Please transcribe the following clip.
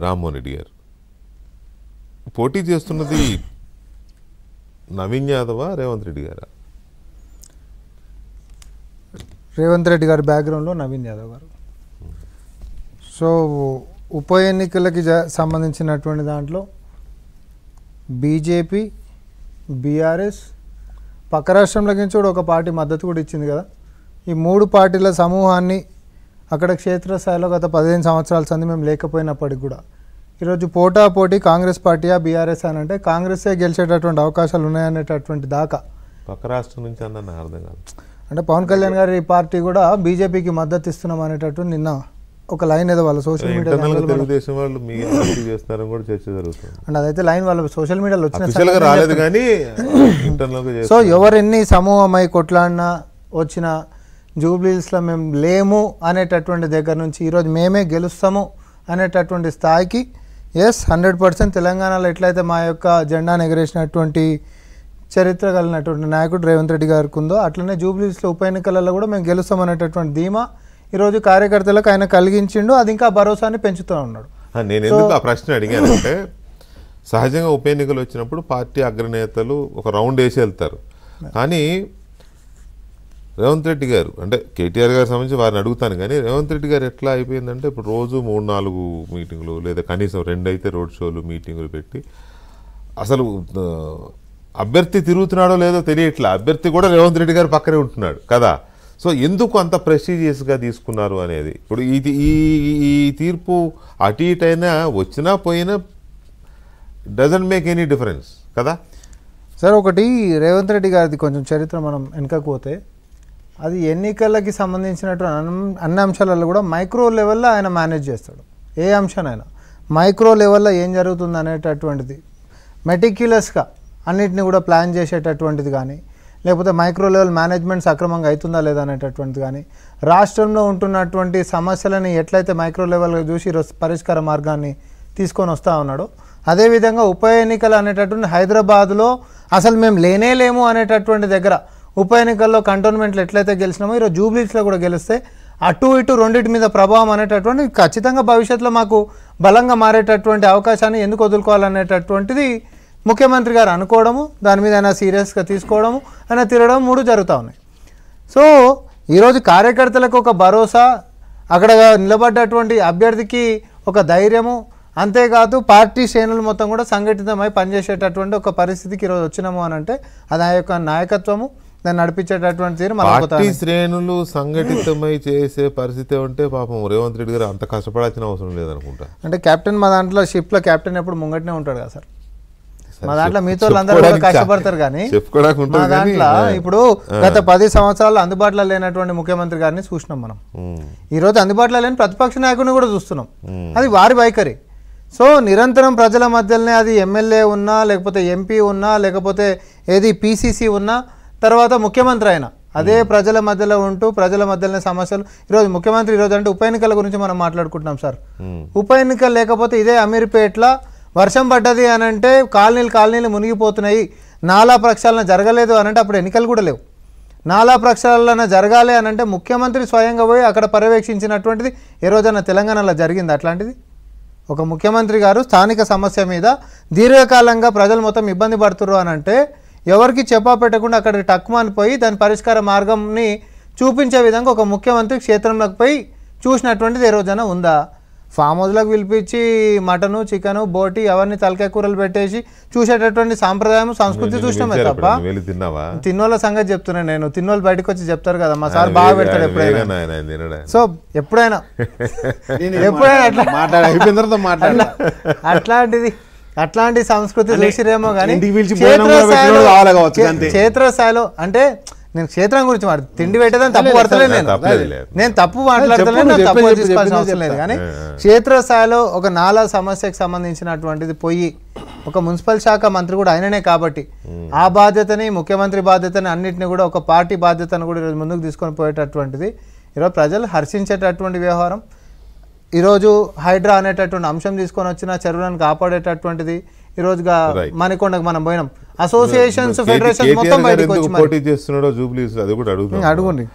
రామ్మోహన్ రెడ్డి గారు పోటీ చేస్తున్నది నవీన్ యాదవా రేవంత్ రెడ్డి గారా? రేవంత్ రెడ్డి గారి బ్యాక్గ్రౌండ్లో నవీన్ యాదవ్ గారు. సో ఉప ఎన్నికలకి సంబంధించినటువంటి దాంట్లో బీజేపీ, బీఆర్ఎస్, పక్క రాష్ట్రంలో నుంచి కూడా ఒక పార్టీ మద్దతు కూడా ఇచ్చింది కదా. ఈ మూడు పార్టీల సమూహాన్ని అక్కడ క్షేత్రస్థాయిలో గత 15 సంవత్సరాల సంది మేము లేకపోయినప్పటికి కూడా ఈరోజు పోటాపోటీ కాంగ్రెస్ పార్టీయా బీఆర్ఎస్ అని అంటే కాంగ్రెసే గెలిచేటటువంటి అవకాశాలు ఉన్నాయనేటటువంటి దాకా పక్క రాష్ట్రం నుంచి అన్న అర్థం కాదు. అంటే పవన్ కళ్యాణ్ గారి పార్టీ కూడా బీజేపీకి మద్దతు ఇస్తున్నాం అనేటటువంటి నిన్న ఒక లైన్ ఏదో వాళ్ళ సోషల్ మీడియా తెలుగుదేశం వాళ్ళు మీ చేస్తున్నారని కూడా చర్చ జరుగుతుంది. అంటే అదైతే లైన్ వాళ్ళ సోషల్ మీడియాలో రాలేదు కానీ సో ఎవరెన్ని సమూహమై కొట్లాడినా వచ్చిన జూబ్లీహిల్స్లో మేము లేము అనేటటువంటి దగ్గర నుంచి ఈరోజు మేమే గెలుస్తాము అనేటటువంటి స్థాయికి 100% తెలంగాణలో ఎట్లయితే మా యొక్క జెండాను ఎగరేసినటువంటి చరిత్ర కలిగినటువంటి నాయకుడు రేవంత్ రెడ్డి గారికి ఉందో అట్లనే జూబ్లీహిల్స్లో ఉప ఎన్నికలలో కూడా మేము గెలుస్తాం అనేటటువంటి ధీమా ఈరోజు కార్యకర్తలకు ఆయన కలిగించిండు. అది ఇంకా భరోసాని పెంచుతూ ఉన్నాడు. నేను ఎందుకు ఆ ప్రశ్న అడిగానంటే సహజంగా ఉప ఎన్నికలు వచ్చినప్పుడు పార్టీ అగ్రనేతలు ఒక రౌండ్ వేసి వెళ్తారు. కానీ రేవంత్ రెడ్డి గారు అంటే కేటీఆర్ గారికి సంబంధించి వారిని అడుగుతాను కానీ రేవంత్ రెడ్డి గారు ఎట్లా అయిపోయిందంటే ఇప్పుడు రోజు 3-4 మీటింగ్లు లేదా కనీసం 2 అయితే రోడ్ షోలు మీటింగులు పెట్టి అసలు అభ్యర్థి తిరుగుతున్నాడో లేదో తెలియట్లా. అభ్యర్థి కూడా రేవంత్ రెడ్డి గారు పక్కనే ఉంటున్నాడు కదా. సో ఎందుకు అంత ప్రెస్టీజియస్గా తీసుకున్నారు అనేది ఇప్పుడు ఈ తీర్పు అటు ఇటైనా వచ్చినా పోయినా డజంట్ మేక్ ఎనీ డిఫరెన్స్ కదా సార్. ఒకటి రేవంత్ రెడ్డి గారిది కొంచెం చరిత్ర మనం వెనకపోతే అది ఎన్నికలకి సంబంధించినటువంటి అన్ని అంశాలలో కూడా మైక్రో లెవెల్లో ఆయన మేనేజ్ చేస్తాడు. ఏ అంశానైనా మైక్రో లెవెల్లో ఏం జరుగుతుంది అనేటటువంటిది మెటిక్యులస్గా అన్నిటిని కూడా ప్లాన్ చేసేటటువంటిది కానీ లేకపోతే మైక్రో లెవెల్ మేనేజ్మెంట్ సక్రమంగా అవుతుందా లేదా అనేటటువంటిది కానీ రాష్ట్రంలో ఉంటున్నటువంటి సమస్యలని ఎట్లయితే మైక్రో లెవెల్గా చూసి పరిష్కార మార్గాన్ని తీసుకొని వస్తూ ఉన్నాడో అదేవిధంగా ఉప ఎన్నికలు అనేటటువంటి హైదరాబాద్లో అసలు మేము లేము అనేటటువంటి దగ్గర ఉప ఎన్నికల్లో కంటోన్మెంట్లు ఎట్లయితే గెలిచినామో ఈరోజు జూబ్లీహిల్స్లో కూడా గెలిస్తే అటు ఇటు రెండింటి మీద ప్రభావం అనేటటువంటి ఖచ్చితంగా భవిష్యత్తులో మాకు బలంగా మారేటటువంటి అవకాశాన్ని ఎందుకు వదులుకోవాలనేటటువంటిది ముఖ్యమంత్రి గారు అనుకోవడము, దాని మీద ఆయన సీరియస్గా తీసుకోవడము, ఆయన తిరగడం 3 జరుగుతూ ఉన్నాయి. సో ఈరోజు కార్యకర్తలకు ఒక భరోసా, అక్కడ నిలబడ్డటువంటి అభ్యర్థికి ఒక ధైర్యము, అంతేకాదు పార్టీ శ్రేణులు మొత్తం కూడా సంఘటితమై పనిచేసేటటువంటి ఒక పరిస్థితికి ఈరోజు వచ్చినాము అని అంటే అది ఆ యొక్క నాయకత్వము దాన్ని నడిపించేటటువంటి తీరు పార్టీ శ్రేణులు సంఘటితమై చేసే పరిస్థితి ఉంటే పాపం రేవంత్ రెడ్డి గారు అంత కష్టపడాల్సిన అవసరం లేదనుకుంటా. అంటే కెప్టెన్ మా దాంట్లో షిప్లో కెప్టెన్ ఎప్పుడు ముంగట్నే ఉంటాడు కదా సార్. మా దాంట్లో మీతో అందరూ కూడా కష్టపడతారు కానీ మా దాంట్లో ఇప్పుడు గత 10 సంవత్సరాలు అందుబాటులో లేనటువంటి ముఖ్యమంత్రి గారిని చూసినాం మనం. ఈరోజు అందుబాటులో లేని ప్రతిపక్ష నాయకుడిని కూడా చూస్తున్నాం. అది వారి వైఖరి. సో నిరంతరం ప్రజల మధ్యలోనే అది ఎమ్మెల్యే ఉన్నా లేకపోతే ఎంపీ ఉన్నా లేకపోతే ఏది పీసీసీ ఉన్నా తర్వాత ముఖ్యమంత్రి అయినా అదే ప్రజల మధ్యలో ఉంటూ ప్రజల మధ్యలోనే సమస్యలు. ఈరోజు ముఖ్యమంత్రి ఈరోజు అంటే ఉప ఎన్నికల గురించి మనం మాట్లాడుకుంటున్నాం సార్. ఉప ఎన్నికలు లేకపోతే ఇదే అమీర్పేటలో వర్షం పడ్డది అని అంటే కాలనీలు మునిగిపోతున్నాయి, నాలా ప్రక్షాళన జరగలేదు అని అంటే అప్పుడు ఎన్నికలు కూడా లేవు. నాలా ప్రక్షాళన జరగాలి అని అంటే ముఖ్యమంత్రి స్వయంగా పోయి అక్కడ పర్యవేక్షించినటువంటిది ఏ రోజైనా తెలంగాణలో జరిగింది అట్లాంటిది? ఒక ముఖ్యమంత్రి గారు స్థానిక సమస్య మీద దీర్ఘకాలంగా ప్రజలు మొత్తం ఇబ్బంది పడుతున్నారు అని అంటే ఎవరికి చెప్పా పెట్టకుండా అక్కడికి టక్కుమని పోయి దాని పరిష్కార మార్గంని చూపించే విధంగా ఒక ముఖ్యమంత్రి క్షేత్రంలోకి పోయి చూసినటువంటిది ఏ రోజైనా ఉందా? ఫామ్ హౌస్లకు పిలిపించి మటను చికెను బోటి అవన్నీ తలకాయ కూరలు పెట్టేసి చూసేటటువంటి సాంప్రదాయం సంస్కృతి చూసినామే తప్ప తిన్నోళ్ళ సంగతి చెప్తున్నాను నేను. తిన్నోళ్ళు బయటకు వచ్చి చెప్తారు కదా మా సార్ బాగా పెడతాడు ఎప్పుడైనా. సో ఎప్పుడైనా అట్లాంటి సంస్కృతి చూసిరేమో కానీ క్షేత్రస్థాయిలో అంటే నేను క్షేత్రం గురించి తిండి పెట్టేదని తప్పు పడతలేదు నేను తప్పు మాట్లాడతలేదు, తప్పు తీసుకోవాల్సిన అవసరం లేదు. కానీ క్షేత్రస్థాయిలో ఒక నాలా సమస్యకు సంబంధించినటువంటిది పోయి ఒక మున్సిపల్ శాఖ మంత్రి కూడా ఆయననే కాబట్టి ఆ బాధ్యతని ముఖ్యమంత్రి బాధ్యతని అన్నింటినీ కూడా ఒక పార్టీ బాధ్యతను కూడా ఈరోజు ముందుకు తీసుకొని పోయేటటువంటిది ఈరోజు ప్రజలు హర్షించేటటువంటి వ్యవహారం. ఈరోజు హైడ్రా అనేటటువంటి అంశం తీసుకొని వచ్చిన చెరువులను కాపాడేటటువంటిది ఈరోజుగా మణికొండకు మనం పోయినాం. అసోసియేషన్స్ ఫెడరేషన్ మొత్తం బయటకు వచ్చి పోటీ చేస్తున్నాడో జూబ్లీహిల్స్ అది కూడా అడుగుతుంది.